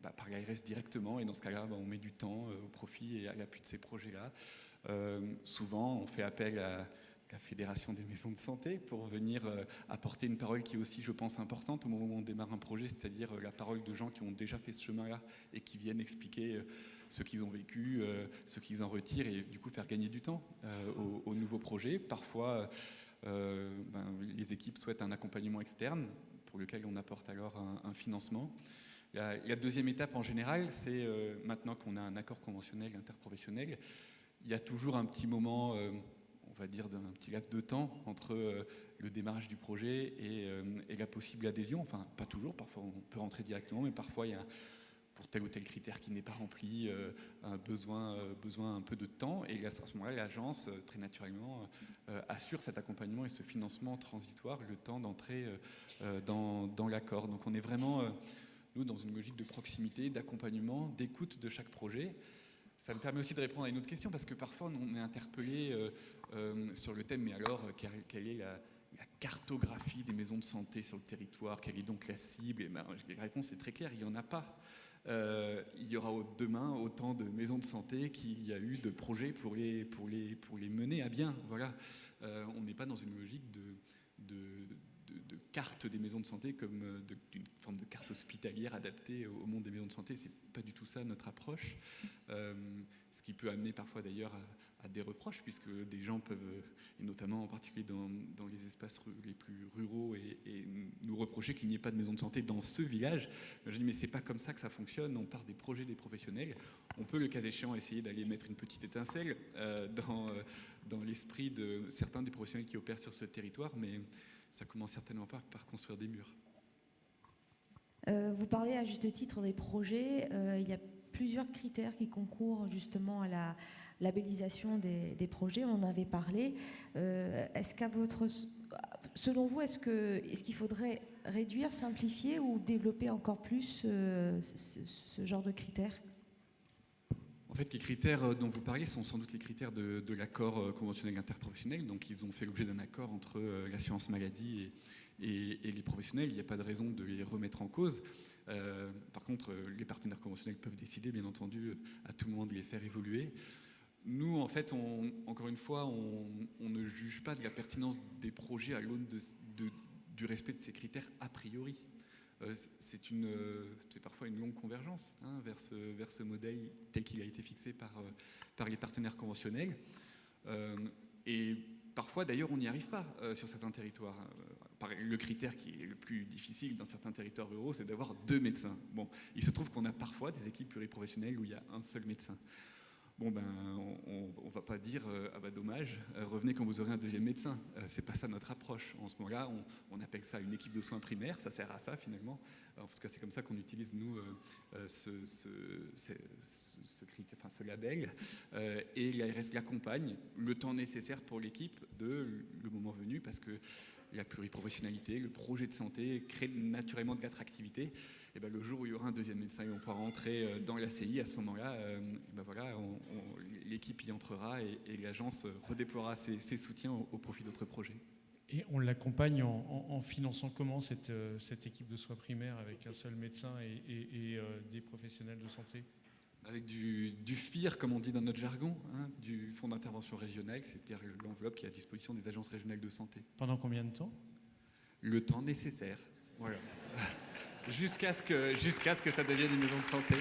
par l'ARS directement, et dans ce cas-là, on met du temps au profit et à l'appui de ces projets-là. Souvent, on fait appel à la Fédération des maisons de santé pour venir apporter une parole qui est aussi, je pense, importante au moment où on démarre un projet, c'est-à-dire la parole de gens qui ont déjà fait ce chemin-là et qui viennent expliquer ce qu'ils ont vécu, ce qu'ils en retirent, et du coup faire gagner du temps aux nouveaux projets. Parfois, les équipes souhaitent un accompagnement externe pour lequel on apporte alors un financement. La deuxième étape en général, c'est maintenant qu'on a un accord conventionnel interprofessionnel, il y a toujours un petit moment... va dire, d'un petit laps de temps entre le démarrage du projet et la possible adhésion. Enfin, pas toujours, parfois on peut rentrer directement, mais parfois il y a, pour tel ou tel critère qui n'est pas rempli, un besoin un peu de temps. Et à ce moment-là, l'agence, très naturellement, assure cet accompagnement et ce financement transitoire, le temps d'entrer dans l'accord. Donc on est vraiment, nous, dans une logique de proximité, d'accompagnement, d'écoute de chaque projet. Ça me permet aussi de répondre à une autre question, parce que parfois on est interpellé sur le thème, mais alors, quelle est la cartographie des maisons de santé sur le territoire? Quelle est donc la cible? Et ben, la réponse est très claire, il n'y en a pas. Il y aura demain autant de maisons de santé qu'il y a eu de projets pour les mener à bien. Voilà. On n'est pas dans une logique de carte des maisons de santé comme d'une forme de carte hospitalière adaptée au monde des maisons de santé. C'est pas du tout ça notre approche. Ce qui peut amener parfois d'ailleurs à des reproches, puisque des gens peuvent, et notamment en particulier dans les espaces les plus ruraux, et nous reprocher qu'il n'y ait pas de maison de santé dans ce village. Je dis mais c'est pas comme ça que ça fonctionne. On part des projets des professionnels. On peut, le cas échéant, essayer d'aller mettre une petite étincelle dans l'esprit de certains des professionnels qui opèrent sur ce territoire, mais ça commence certainement pas par construire des murs. Vous parlez à juste titre des projets. Il y a plusieurs critères qui concourent justement à la labellisation des projets. On en avait parlé. Selon vous, est-ce qu'il faudrait réduire, simplifier ou développer encore plus ce genre de critères? En fait, les critères dont vous parlez sont sans doute les critères de l'accord conventionnel interprofessionnel. Donc, ils ont fait l'objet d'un accord entre l'assurance maladie et les professionnels. Il n'y a pas de raison de les remettre en cause. Par contre, les partenaires conventionnels peuvent décider, bien entendu, à tout moment de les faire évoluer. Nous, en fait, encore une fois, on ne juge pas de la pertinence des projets à l'aune du respect de ces critères a priori. C'est parfois une longue convergence vers ce modèle tel qu'il a été fixé par les partenaires conventionnels. Et parfois, d'ailleurs, on n'y arrive pas sur certains territoires. Le critère qui est le plus difficile dans certains territoires ruraux, c'est d'avoir 2 médecins. Bon, il se trouve qu'on a parfois des équipes pluriprofessionnelles où il y a un seul médecin. Bon, ben, on ne va pas dire ah bah dommage, revenez quand vous aurez un 2e médecin. C'est pas ça notre approche. En ce moment-là, on appelle ça une équipe de soins primaires. Ça sert à ça finalement. Alors, parce que c'est comme ça qu'on utilise nous ce label. Et l'ARS l'accompagne le temps nécessaire pour l'équipe le moment venu, parce que la pluriprofessionnalité, le projet de santé crée naturellement de l'attractivité. Et ben, le jour où il y aura un 2e médecin et on pourra rentrer dans l'ACI, à ce moment-là, ben voilà, l'équipe y entrera et l'agence redéploiera ses soutiens au profit d'autres projets. Et on l'accompagne en finançant comment cette équipe de soins primaires avec un seul médecin et des professionnels de santé? Avec du FIR, comme on dit dans notre jargon, du Fonds d'intervention régional, c'est-à-dire l'enveloppe qui est à disposition des agences régionales de santé. Pendant combien de temps? Le temps nécessaire. Voilà. Jusqu'à ce que ça devienne une maison de santé.